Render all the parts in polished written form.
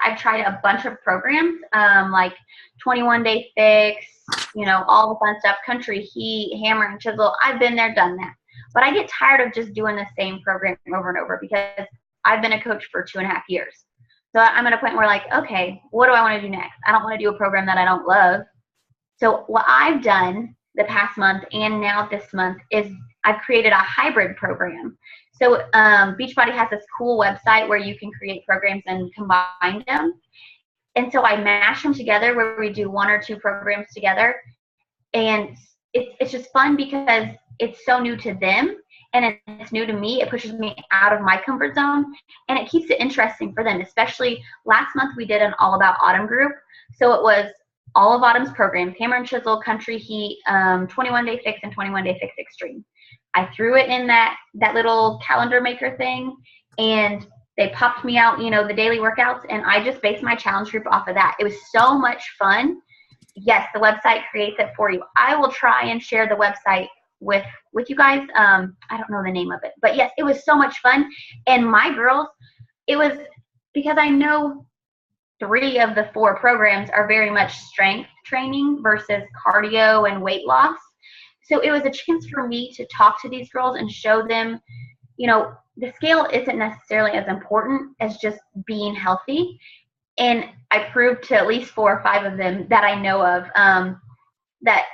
I've tried a bunch of programs, like 21-day fix, all the fun stuff, country heat, hammer and chisel. I've been there, done that. But I get tired of just doing the same program over and over because I've been a coach for 2.5 years. So I'm at a point where like, okay, what do I want to do next? I don't want to do a program that I don't love. So what I've done the past month and now this month is I've created a hybrid program. So Beachbody has this cool website where you can create programs and combine them. And so I mash them together where we do 1 or 2 programs together. And it's just fun because it's so new to them and it's new to me. It pushes me out of my comfort zone and it keeps it interesting for them. Especially last month we did an All About Autumn group. So it was all of Autumn's programs, hammer and chisel, country heat, 21-day fix, and 21-day fix extreme. I threw it in that little calendar maker thing and they popped me out, the daily workouts, and I just based my challenge group off of that. It was so much fun. Yes, the website creates it for you. I will try and share the website with you guys. I don't know the name of it, but yes, it was so much fun. And my girls, it was because I know 3 of the 4 programs are very much strength training versus cardio and weight loss. So it was a chance for me to talk to these girls and show them, the scale isn't necessarily as important as just being healthy. And I proved to at least 4 or 5 of them that I know of that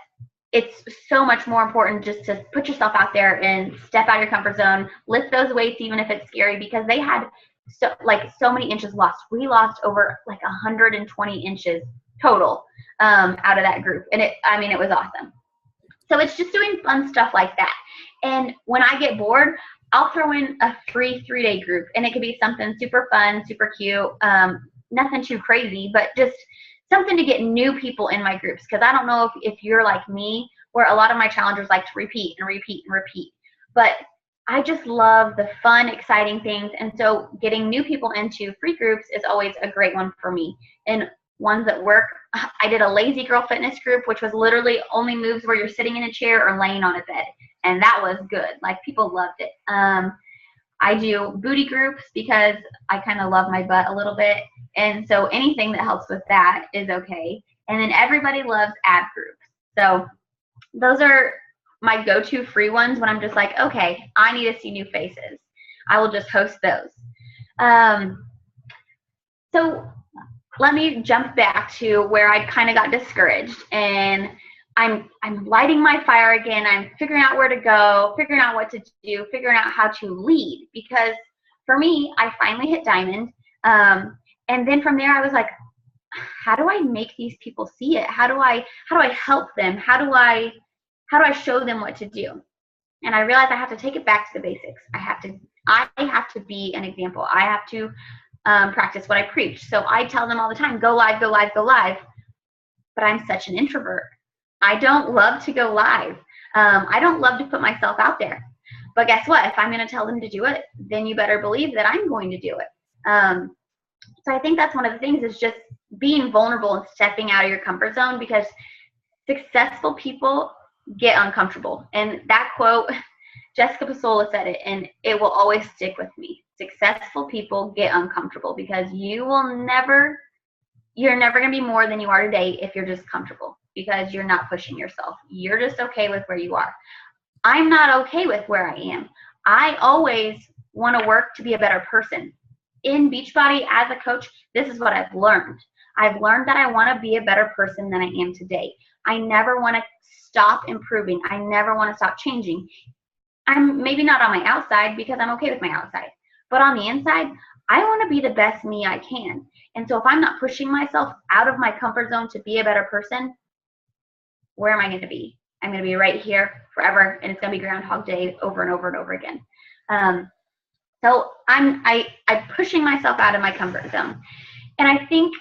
it's so much more important just to put yourself out there and step out of your comfort zone, lift those weights even if it's scary, because they had so many inches lost. We lost over 120 inches total out of that group. And it was awesome. So it's just doing fun stuff like that. And when I get bored, I'll throw in a free 3-day group, and it could be something super fun, super cute, nothing too crazy, but just something to get new people in my groups. Because I don't know if you're like me, where a lot of my challengers like to repeat and repeat and repeat. But I just love the fun, exciting things. And so getting new people into free groups is always a great one for me. And ones that work, I did a lazy girl fitness group, which was literally only moves where you're sitting in a chair or laying on a bed. And that was good. People loved it. I do booty groups because I kind of love my butt a little bit. And so anything that helps with that is okay. And then everybody loves ab groups. So those are my go-to free ones when I'm just like, okay, I need to see new faces. I will just host those. So let me jump back to where I kind of got discouraged, and I'm lighting my fire again. I'm figuring out where to go, figuring out what to do, figuring out how to lead, because for me, I finally hit diamond. And then from there, I was like, how do I make these people see it? How do I help them? How do I show them what to do? And I realized I have to take it back to the basics. I have to be an example. I have to practice what I preach. So I tell them all the time, go live, go live, go live. But I'm such an introvert. I don't love to go live. I don't love to put myself out there. But guess what? If I'm going to tell them to do it, then you better believe that I'm going to do it. So I think that's one of the things, is just being vulnerable and stepping out of your comfort zone, because successful people get uncomfortable. And that quote, Jessica Pasola said it, and it will always stick with me. Successful people get uncomfortable, because you're never going to be more than you are today if you're just comfortable, because you're not pushing yourself. You're just okay with where you are. I'm not okay with where I am. I always want to work to be a better person. In Beachbody, as a coach, this is what I've learned. I've learned that I want to be a better person than I am today. I never want to stop improving. I never want to stop changing. I'm maybe not on my outside, because I'm okay with my outside. But on the inside, I want to be the best me I can. And so if I'm not pushing myself out of my comfort zone to be a better person, where am I going to be? I'm going to be right here forever, and it's going to be Groundhog Day over and over and over again. So I'm pushing myself out of my comfort zone. And I think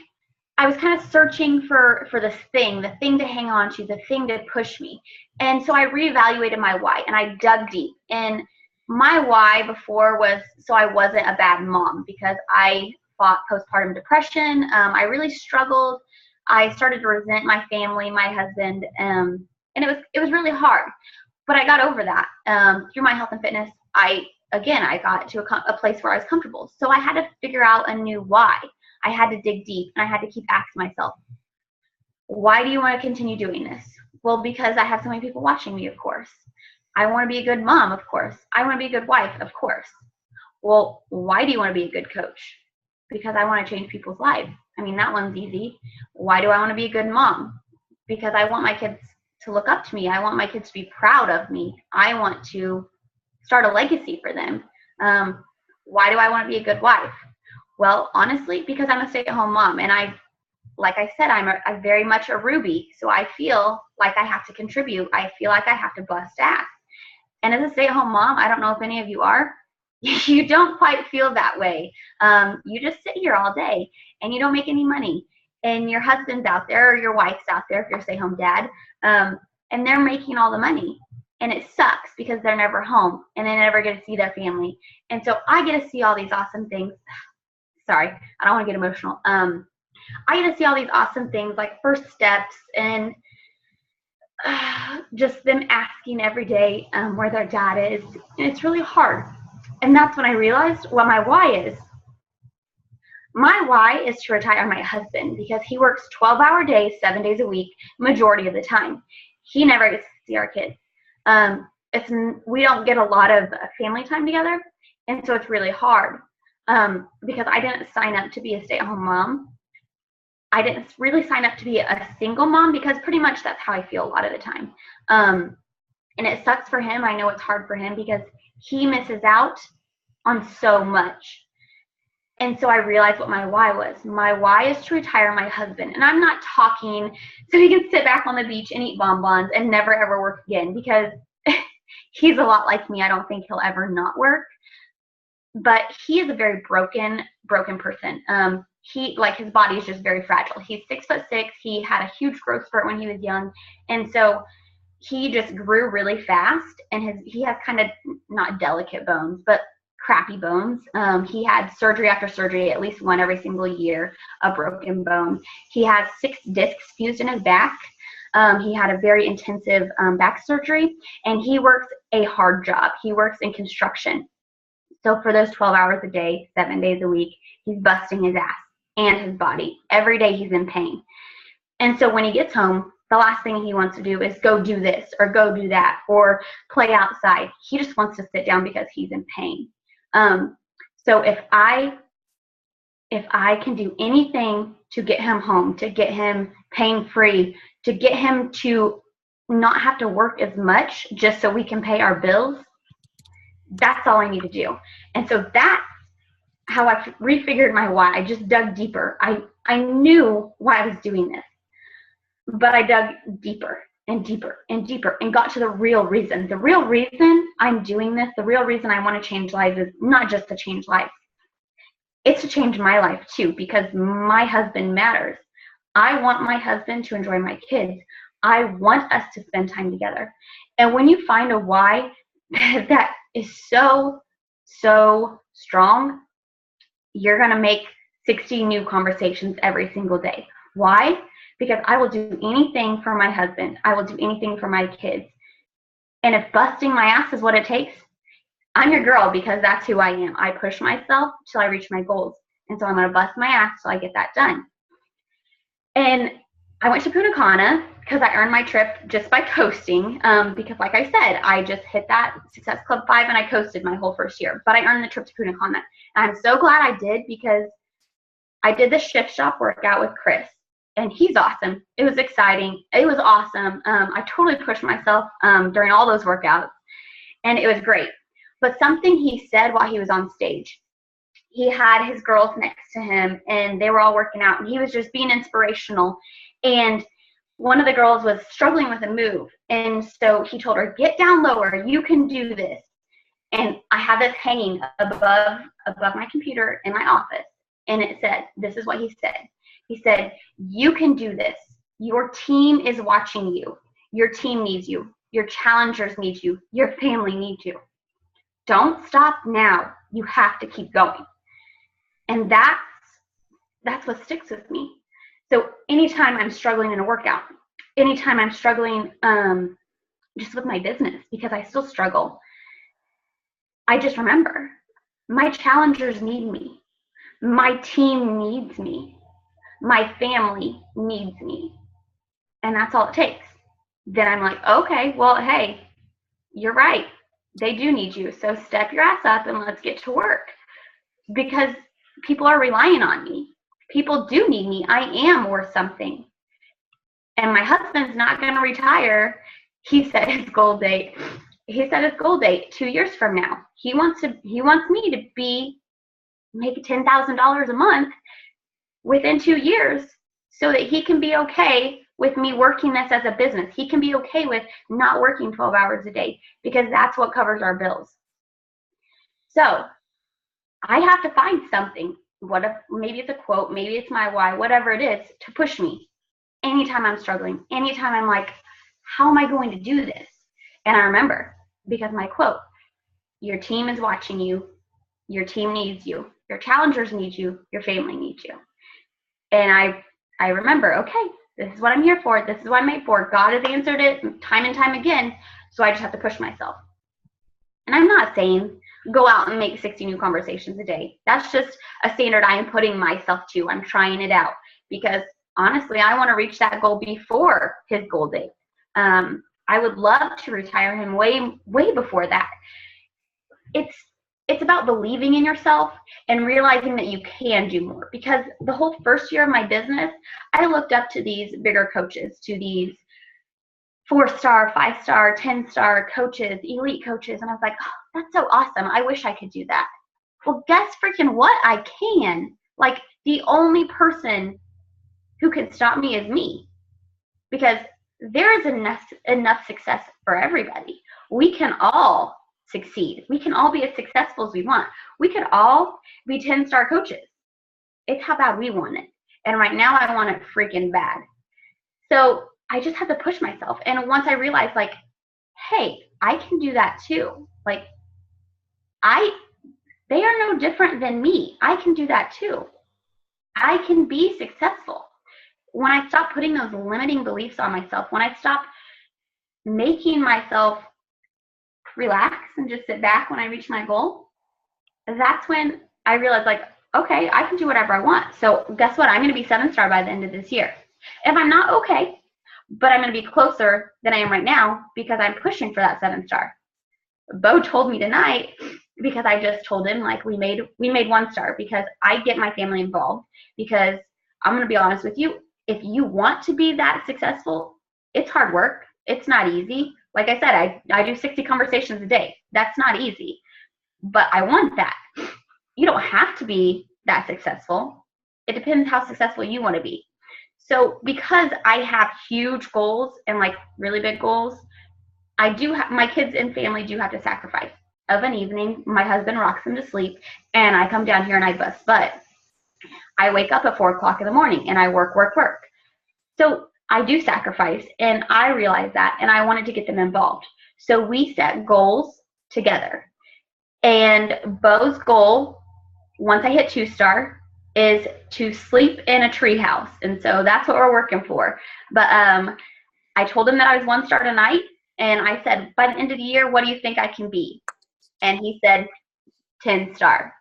I was kind of searching for the thing to hang on to, the thing to push me. And so I reevaluated my why, and I dug deep. And my why before was so I wasn't a bad mom, because I fought postpartum depression. I really struggled. I started to resent my family, my husband, and it was really hard. But I got over that through my health and fitness. I got to a place where I was comfortable. So I had to figure out a new why. I had to dig deep, and I had to keep asking myself, why do you want to continue doing this? Well, because I have so many people watching me, of course. I want to be a good mom, of course. I want to be a good wife, of course. Well, why do you want to be a good coach? Because I want to change people's lives. I mean, that one's easy. Why do I want to be a good mom? Because I want my kids to look up to me. I want my kids to be proud of me. I want to start a legacy for them. Why do I want to be a good wife? Well, honestly, because I'm a stay-at-home mom, and like I said, I'm very much a Ruby, so I feel like I have to contribute. I feel like I have to bust ass. And as a stay-at-home mom, I don't know if any of you are, you don't quite feel that way. You just sit here all day, and you don't make any money. And your husband's out there, or your wife's out there if you're a stay-at-home dad, and they're making all the money. And it sucks because they're never home, and they never get to see their family. And so I get to see all these awesome things. Sorry, I don't want to get emotional. I get to see all these awesome things like first steps and just them asking every day where their dad is. And it's really hard. And that's when I realized what my why is. My why is to retire my husband because he works 12-hour days, 7 days a week, majority of the time. He never gets to see our kids. We don't get a lot of family time together, and so it's really hard because I didn't sign up to be a stay-at-home mom. I didn't really sign up to be a single mom because pretty much that's how I feel a lot of the time. And it sucks for him. I know it's hard for him because he misses out on so much. And so I realized what my why was. My why is to retire my husband. And I'm not talking so he can sit back on the beach and eat bonbons and never ever work again because he's a lot like me. I don't think he'll ever not work. But he is a very broken person. His body is just very fragile. He's 6'6". He had a huge growth spurt when he was young. And so he just grew really fast, and he has kind of not delicate bones, but crappy bones. He had surgery after surgery, at least one every single year, a broken bone. He has 6 discs fused in his back. He had a very intensive back surgery, and he works a hard job. He works in construction. So for those 12 hours a day, 7 days a week, he's busting his ass and his body. Every day he's in pain. And so when he gets home, the last thing he wants to do is go do this or go do that or play outside. He just wants to sit down because he's in pain. So if I can do anything to get him home, to get him pain-free, to get him to not have to work as much just so we can pay our bills, that's all I need to do. And so that's how I refigured my why. I just dug deeper. I knew why I was doing this, but I dug deeper and deeper and deeper and got to the real reason. The real reason I'm doing this, the real reason I want to change lives is not just to change lives. It's to change my life too, because my husband matters. I want my husband to enjoy my kids. I want us to spend time together. And when you find a why that is so strong, you're going to make 60 new conversations every single day. Why? Because I will do anything for my husband. I will do anything for my kids. And if busting my ass is what it takes, I'm your girl because that's who I am. I push myself till I reach my goals. And so I'm going to bust my ass till I get that done. And I went to Punta Cana because I earned my trip just by coasting. Because like I said, I just hit that Success Club 5 and I coasted my whole first year. But I earned the trip to Punta Cana. And I'm so glad I did because I did the shift shop workout with Chris. And he's awesome. It was exciting. It was awesome. I totally pushed myself during all those workouts. And it was great. But something he said while he was on stage, he had his girls next to him and they were all working out and he was just being inspirational. And one of the girls was struggling with a move. And so he told her, get down lower. You can do this. And I have this hanging above my computer in my office. And it said, this is what he said. He said, you can do this. Your team is watching you. Your team needs you. Your challengers need you. Your family needs you. Don't stop now. You have to keep going. And that's what sticks with me. So anytime I'm struggling in a workout, anytime I'm struggling just with my business, because I still struggle, I just remember my challengers need me. My team needs me. My family needs me. And that's all it takes. Then I'm like, okay, well, hey, you're right. They do need you. So step your ass up and let's get to work. Because people are relying on me. People do need me. I am worth something. And my husband's not going to retire. He set his goal date. 2 years from now. He wants me to make $10,000 a month within 2 years so that he can be okay with me working this as a business. He can be okay with not working 12 hours a day because that's what covers our bills. So I have to find something. Maybe it's a quote, maybe it's my why, whatever it is, to push me. Anytime I'm struggling, anytime I'm like, how am I going to do this? And I remember, because my quote, your team is watching you, your team needs you, your challengers need you, your family needs you. And I remember, okay, this is what I'm here for. This is what I'm made for. God has answered it time and time again. So I just have to push myself. And I'm not saying go out and make 60 new conversations a day. That's just a standard I am putting myself to. I'm trying it out because honestly, I want to reach that goal before his goal date. I would love to retire him way, way before that. It's about believing in yourself and realizing that you can do more. Because the whole first year of my business, I looked up to these bigger coaches, to these 4-star, 5-star, 10-star coaches, elite coaches. And I was like, oh, that's so awesome. I wish I could do that. Well, guess freaking what? I can. Like, the only person who can stop me is me. Because there is enough success for everybody. We can all succeed. We can all be as successful as we want. We could all be 10-star coaches. It's how bad we want it. And right now I want it freaking bad. So I just have to push myself. And once I realized, like, hey, I can do that too. Like, they are no different than me. I can do that too. I can be successful. When I stop putting those limiting beliefs on myself, when I stop making myself relax and just sit back when I reach my goal, that's when I realized, like, okay, I can do whatever I want. So guess what? I'm going to be 7-star by the end of this year. If I'm not okay, but I'm going to be closer than I am right now because I'm pushing for that 7-star. Bo told me tonight, because I just told him, like, we made 1-star because I get my family involved. Because I'm going to be honest with you, if you want to be that successful, it's hard work. It's not easy. Like I said, I do 60 conversations a day. That's not easy. But I want that. You don't have to be that successful. It depends how successful you want to be. So because I have huge goals and like really big goals, my kids and family do have to sacrifice. Of an evening, my husband rocks them to sleep and I come down here and I bust butt. I wake up at 4 o'clock in the morning and I work. So I do sacrifice, and I realize that, and I wanted to get them involved. So we set goals together. And Bo's goal, once I hit 2-star, is to sleep in a treehouse. And so that's what we're working for. But I told him that I was 1-star tonight, and I said, by the end of the year, what do you think I can be? And he said, 10-star.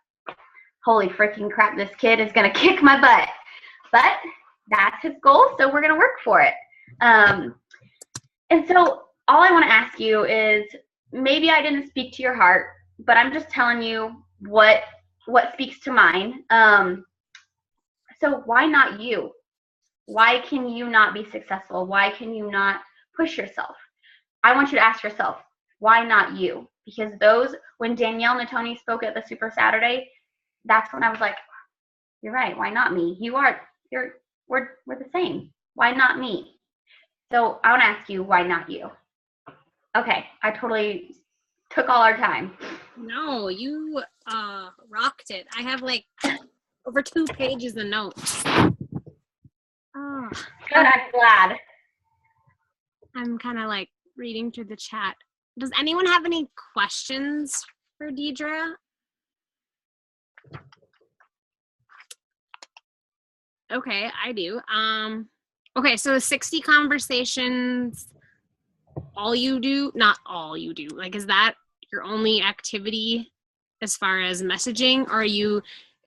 Holy freaking crap, this kid is going to kick my butt. But that's his goal, so we're going to work for it. And so all I want to ask you is, maybe I didn't speak to your heart, but I'm just telling you what speaks to mine. So why not you? Why can you not be successful? Why can you not push yourself? I want you to ask yourself, why not you? Because when Danielle Natoni spoke at the Super Saturday, that's when I was like, you're right, why not me? We're the same. Why not me? So I want to ask you, why not you? Okay, I totally took all our time. No, you rocked it. I have like over 2 pages of notes. Oh, good, I'm glad. I'm kind of like reading through the chat. Does anyone have any questions for Deidra? Okay, I do. Okay, so 60 conversations, all you do? Not all you do. Like, is that your only activity as far as messaging? Or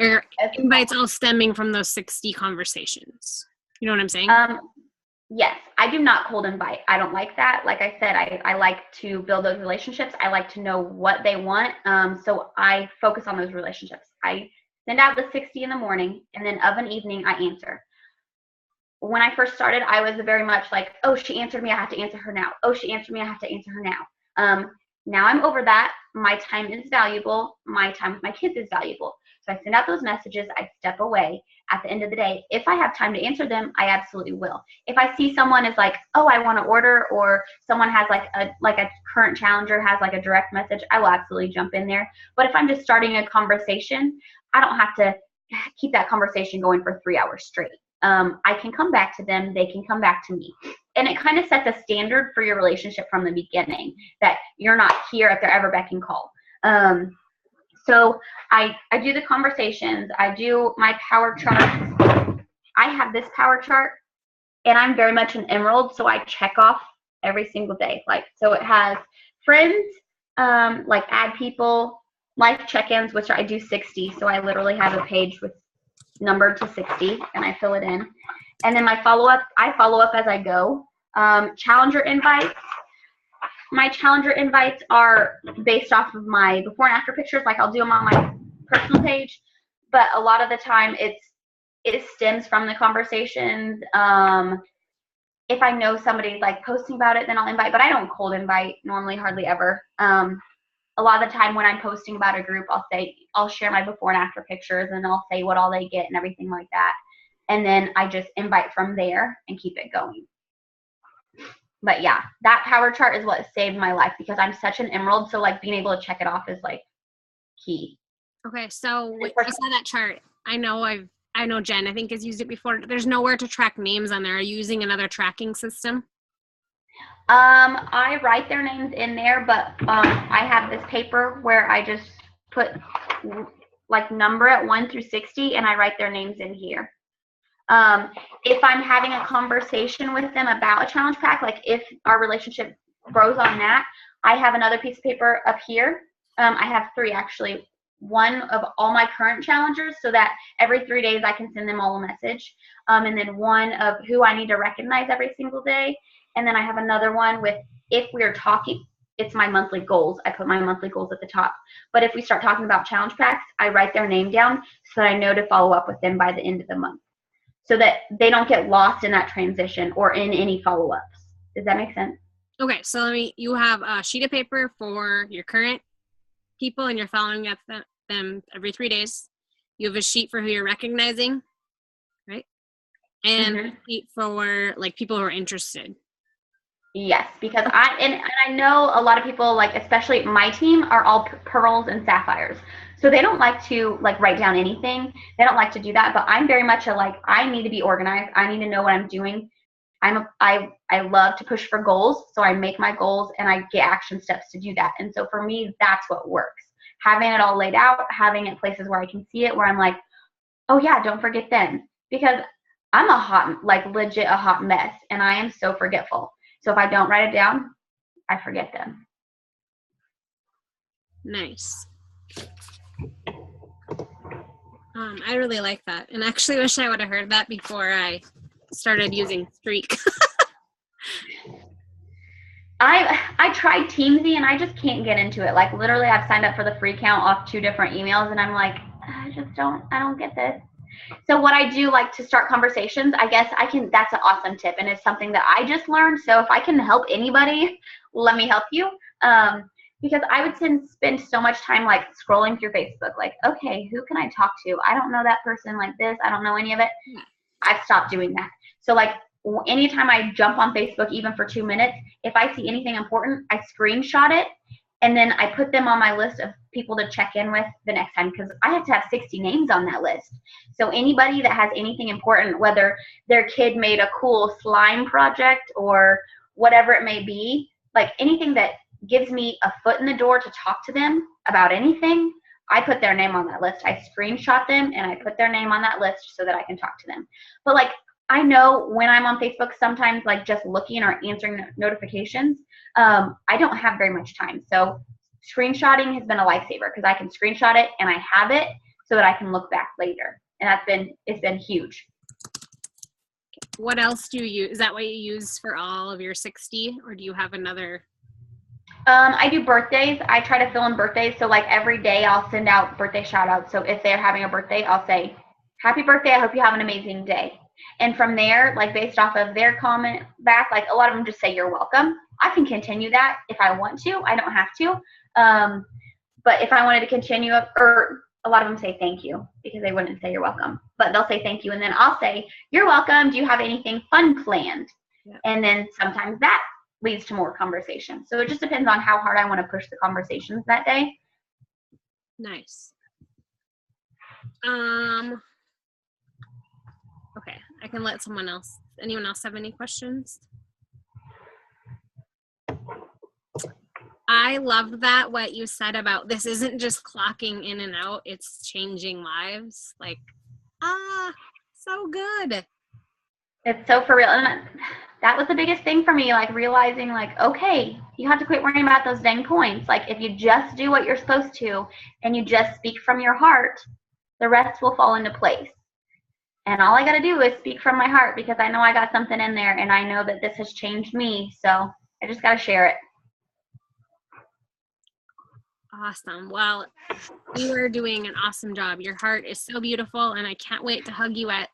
Or invites all stemming from those 60 conversations. You know what I'm saying? Yes, I do not cold invite. I don't like that. Like I said, I like to build those relationships. I like to know what they want. So I focus on those relationships. I send out the 60 in the morning, and then of an evening, I answer. When I first started, I was very much like, oh, she answered me, I have to answer her now. Oh, she answered me, I have to answer her now. Now I'm over that. My time is valuable. My time with my kids is valuable. So I send out those messages. I step away. At the end of the day, if I have time to answer them, I absolutely will. If I see someone is like, oh, I want to order, or someone has like a current challenger has like a direct message, I will absolutely jump in there. But if I'm just starting a conversation, I don't have to keep that conversation going for 3 hours straight. I can come back to them. They can come back to me. And it kind of sets a standard for your relationship from the beginning, that you're not here at their ever beck and call. So I do the conversations. I do my power chart. I have this power chart, and I'm very much an emerald, so I check off every single day. Like, so it has friends, like add people, life check-ins, which I do 60. So I literally have a page with numbered to 60, and I fill it in. And then my follow-up, I follow up as I go. Challenger invites. My challenger invites are based off of my before and after pictures. Like, I'll do them on my personal page, but a lot of the time it stems from the conversations. If I know somebody's like posting about it, then I'll invite, but I don't cold invite normally, hardly ever. A lot of the time when I'm posting about a group, I'll share my before and after pictures, and I'll say what all they get and everything like that. And then I just invite from there and keep it going. But yeah, that power chart is what saved my life, because I'm such an emerald. So like being able to check it off is like key. Okay, so when I saw that chart, I know Jen, I think, has used it before. There's nowhere to track names on there. Are you using another tracking system? I write their names in there, but I have this paper where I just put like number it 1 through 60, and I write their names in here. If I'm having a conversation with them about a challenge pack, like if our relationship grows on that, I have another piece of paper up here. I have 3 actually. One of all my current challengers, so that every 3 days I can send them all a message. And then one of who I need to recognize every single day. And then I have another one with, if we are talking, it's my monthly goals. I put my monthly goals at the top. But if we start talking about challenge packs, I write their name down so that I know to follow up with them by the end of the month, so that they don't get lost in that transition or in any follow-ups. Does that make sense? Okay, so you have a sheet of paper for your current people, and you're following up them every 3 days. You have a sheet for who you're recognizing, right? And a sheet for like people who are interested. Yes, because I know a lot of people, like especially my team, are all pearls and sapphires. So they don't like to like write down anything. They don't like to do that. But I'm very much I need to be organized. I need to know what I'm doing. I love to push for goals. So I make my goals and I get action steps to do that. And so for me, that's what works. Having it all laid out, having it places where I can see it, where I'm like, oh yeah, don't forget them. Because I'm legit a hot mess, and I am so forgetful. So if I don't write it down, I forget them. Nice. I really like that, and actually wish I would have heard that before I started using Streak. I tried Teamsy, and I just can't get into it. Like literally, I've signed up for the free account off 2 different emails, and I'm like, I don't get this. So what I do, like to start conversations, I guess that's an awesome tip, and it's something that I just learned. So if I can help anybody, let me help you. Because I would spend so much time like scrolling through Facebook, like, okay, who can I talk to? I don't know that person like this. I don't know any of it. I've stopped doing that. So like anytime I jump on Facebook, even for 2 minutes, if I see anything important, I screenshot it. And then I put them on my list of people to check in with the next time, because I have to have 60 names on that list. So anybody that has anything important, whether their kid made a cool slime project or whatever it may be, like anything that gives me a foot in the door to talk to them about anything, I put their name on that list. I screenshot them and I put their name on that list so that I can talk to them. But like, I know when I'm on Facebook, sometimes like just looking or answering notifications, I don't have very much time. So screenshotting has been a lifesaver, because I can screenshot it and I have it. so that I can look back later. And it's been huge. What else do you use? Is that what you use for all of your 60, or do you have another? I do birthdays. I try to fill in birthdays. So like every day I'll send out birthday shout outs. So if they're having a birthday, I'll say, happy birthday. I hope you have an amazing day. And from there, like based off of their comment back, like a lot of them just say, you're welcome. I can continue that if I want to. I don't have to. But if I wanted to continue, or a lot of them say thank you because they wouldn't say you're welcome, but they'll say thank you. And then I'll say, you're welcome. Do you have anything fun planned? Yeah. And then sometimes that leads to more conversation. So it just depends on how hard I want to push the conversations that day. Nice. Okay, I can let someone else. Anyone else have any questions? I love that what you said about this isn't just clocking in and out, it's changing lives. Like, so good. It's so for real. And that was the biggest thing for me, like realizing like, okay, you have to quit worrying about those dang points. Like if you just do what you're supposed to and you just speak from your heart, the rest will fall into place. And all I got to do is speak from my heart because I know I got something in there and I know that this has changed me. So I just got to share it. Awesome. Well, you are doing an awesome job. Your heart is so beautiful and I can't wait to hug you at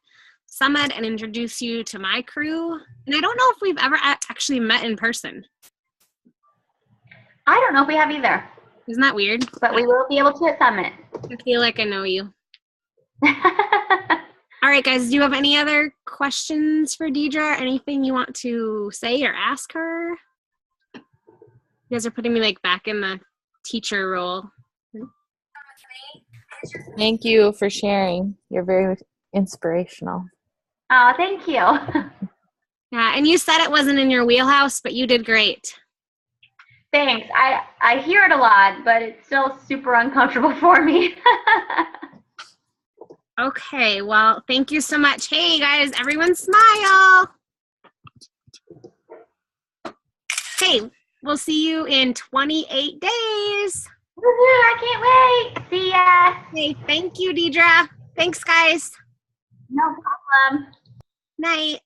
Summit and introduce you to my crew. And I don't know if we've ever actually met in person. I don't know if we have either. Isn't that weird? But we will be able to at Summit. I feel like I know you. All right, guys, do you have any other questions for Deidra? Anything you want to say or ask her? You guys are putting me like back in the teacher role. Thank you for sharing. You're very inspirational. Oh, thank you. Yeah, and you said it wasn't in your wheelhouse, but you did great. Thanks. I hear it a lot, but it's still super uncomfortable for me. Okay, well, thank you so much. Hey, guys, everyone smile. Hey, we'll see you in 28 days. Woohoo, I can't wait. See ya. Hey, thank you, Deidra. Thanks, guys. No problem. Night.